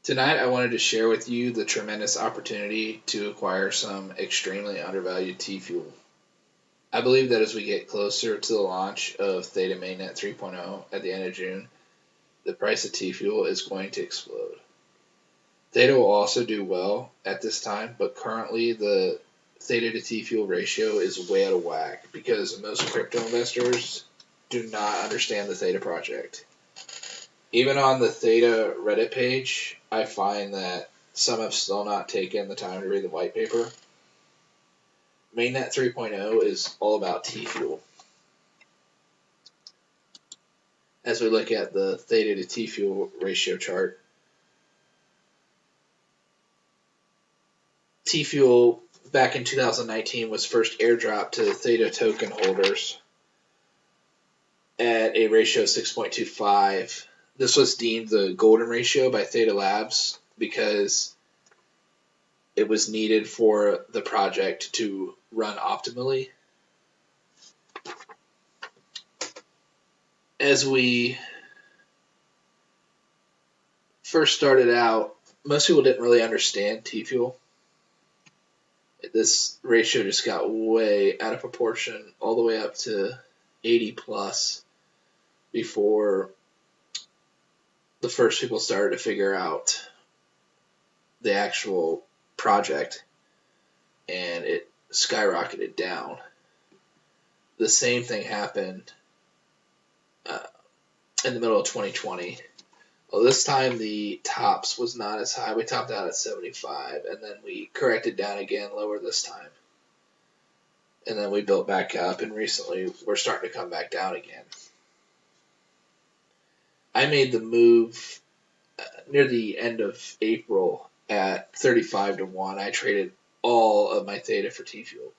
Tonight, I wanted to share with you the tremendous opportunity to acquire some extremely undervalued TFUEL. I believe that as we get closer to the launch of Theta Mainnet 3.0 at the end of June, the price of TFUEL is going to explode. Theta will also do well at this time, but currently the Theta to TFUEL ratio is way out of whack because most crypto investors do not understand the Theta project. Even on the Theta Reddit page, I find that some have still not taken the time to read the white paper. Mainnet 3.0 is all about TFUEL. As we look at the Theta to TFUEL ratio chart, TFUEL back in 2019 was first airdropped to Theta token holders at a ratio of 6.25. This was deemed the golden ratio by Theta Labs because it was needed for the project to run optimally. As we first started out, most people didn't really understand TFUEL. This ratio just got way out of proportion, all the way up to 80 plus before the first people started to figure out the actual project, and it skyrocketed down. The same thing happened in the middle of 2020. Well, this time the tops was not as high. We topped out at 75, and then we corrected down again, lower this time. And then we built back up, and recently we're starting to come back down again. I made the move near the end of April at 35 to 1. I traded all of my Theta for TFUEL.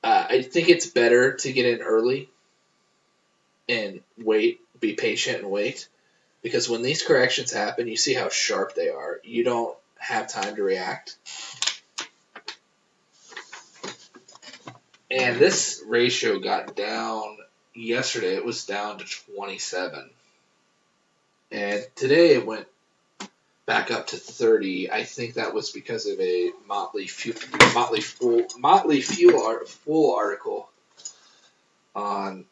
I think it's better to get in early and wait, be patient and wait, because when these corrections happen, you see how sharp they are. You don't have time to react. And this ratio got down yesterday. It was down to 27. And today it went back up to 30. I think that was because of a Motley Fool article on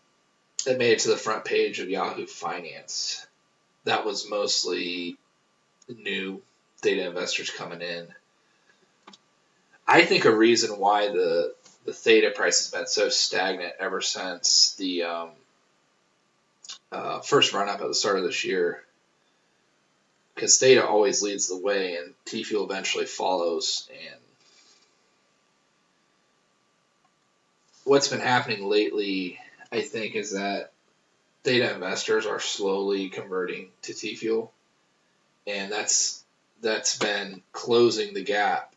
that made it to the front page of Yahoo Finance. That was mostly new Theta investors coming in. I think a reason why the Theta price has been so stagnant ever since the first run up at the start of this year, because Theta always leads the way and TFUEL eventually follows. And what's been happening lately, I think, is that Theta investors are slowly converting to TFUEL, and that's been closing the gap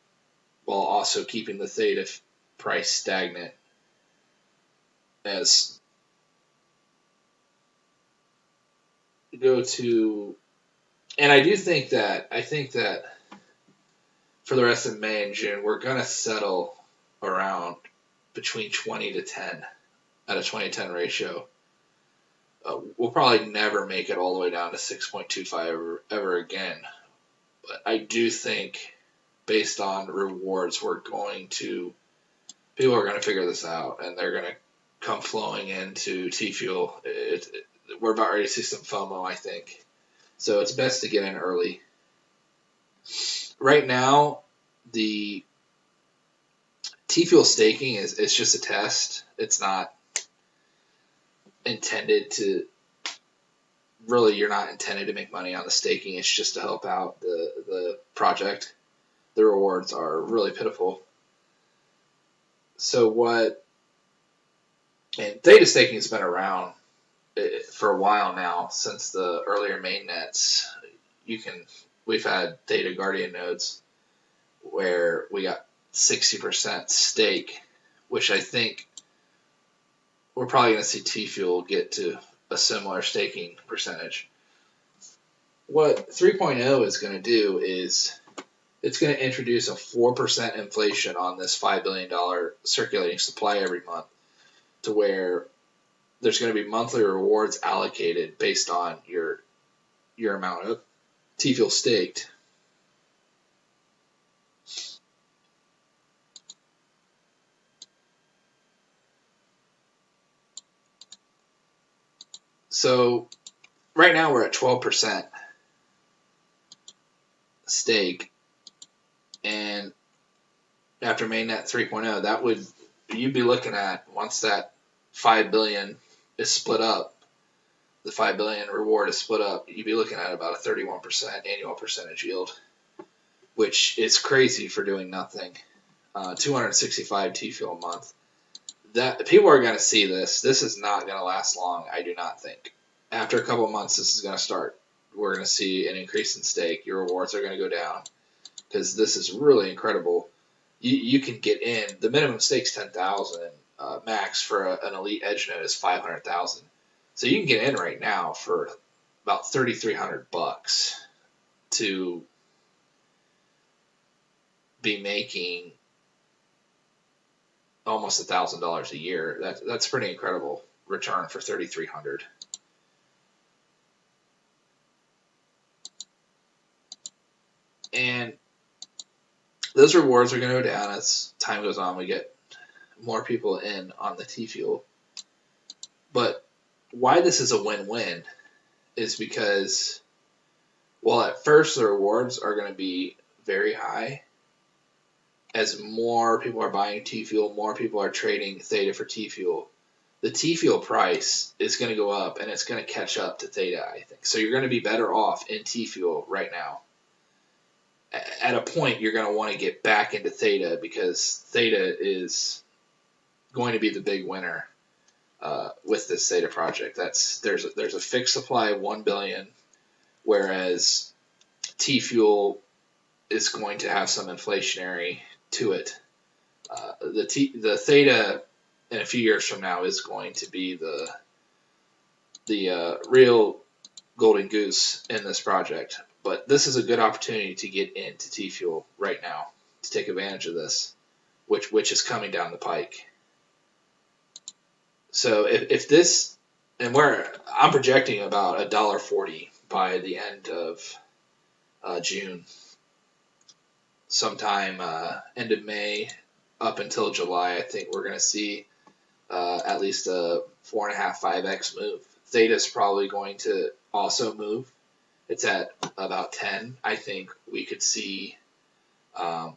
while also keeping the Theta price stagnant. As go to, and I think that for the rest of May and June, we're gonna settle around between 20 to 10 at a 20-10 ratio. We'll probably never make it all the way down to 6.25 ever again. But I do think, based on rewards, people are going to figure this out, and they're going to come flowing into TFUEL. We're about ready to see some FOMO, I think. So it's best to get in early. Right now, the TFUEL staking is just a test. It's not intended to, really, you're not intended to make money on the staking. It's just to help out the project. The rewards are really pitiful. So and Theta staking has been around for a while now, since the earlier mainnets. We've had Theta Guardian nodes where we got 60% stake, which I think we're probably going to see TFUEL get to a similar staking percentage. What 3.0 is going to do is it's going to introduce a 4% inflation on this $5 billion circulating supply every month, to where there's going to be monthly rewards allocated based on your your amount of TFUEL staked. So right now we're at 12% stake, and after mainnet 3.0, that would you'd be looking at, once that 5 billion is split up, the 5 billion reward is split up, you'd be looking at about a 31% annual percentage yield, which is crazy for doing nothing. 265 TFUEL a month. That people are going to see this. This is not going to last long, I do not think. After a couple of months, this is going to start. We're going to see an increase in stake. Your rewards are going to go down because this is really incredible. You can get in. The minimum stake's 10,000. Max for an elite edge node is 500,000. So you can get in right now for about $3,300 to be making almost $1,000 a year. That's pretty incredible return for 3,300. And those rewards are going to go down as time goes on. We get more people in on the TFUEL. But why this is a win-win is because, well, at first the rewards are going to be very high. As more people are buying TFUEL, more people are trading Theta for TFUEL. The TFUEL price is going to go up, and it's going to catch up to Theta, I think. So you're going to be better off in TFUEL right now. At a point, you're going to want to get back into Theta because Theta is going to be the big winner with this Theta project. There's a fixed supply of 1 billion, whereas TFUEL is going to have some inflationary to it. The Theta in a few years from now is going to be the real golden goose in this project. But this is a good opportunity to get into TFUEL right now to take advantage of this, which is coming down the pike. So if this, and I'm projecting about $1.40 by the end of June, sometime end of May up until July, I think we're going to see at least a 4.5-5x move. Theta's probably going to also move. It's at about 10. I think we could see up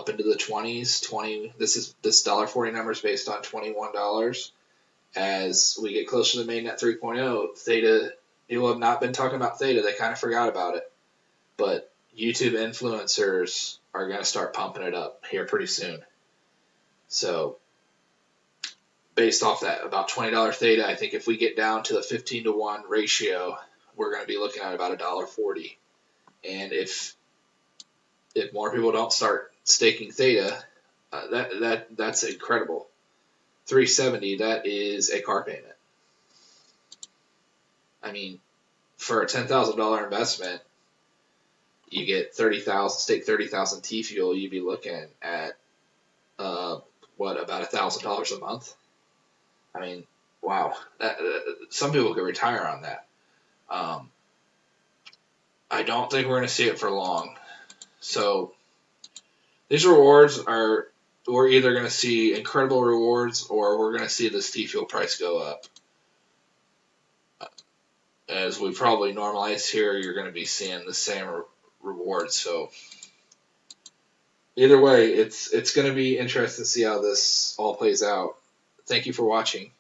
into the 20s. This $1.40 number is based on $21. As we get closer to mainnet 3.0, Theta, people have not been talking about Theta. They kind of forgot about it. But YouTube influencers are going to start pumping it up here pretty soon. So based off that, about $20 Theta, I think if we get down to the 15-to-1 ratio, we're going to be looking at about $1.40. And if more people don't start staking Theta, that's incredible. 370, that is a car payment. I mean, for a $10,000 investment, you get 30,000, stake 30,000 TFUEL, you'd be looking at about $1,000 a month. I mean, wow, some people could retire on that. I don't think we're going to see it for long. So these rewards we're either going to see incredible rewards or we're going to see this TFUEL price go up. As we probably normalize here, you're going to be seeing the same rewards. So either way, it's going to be interesting to see how this all plays out. Thank you for watching.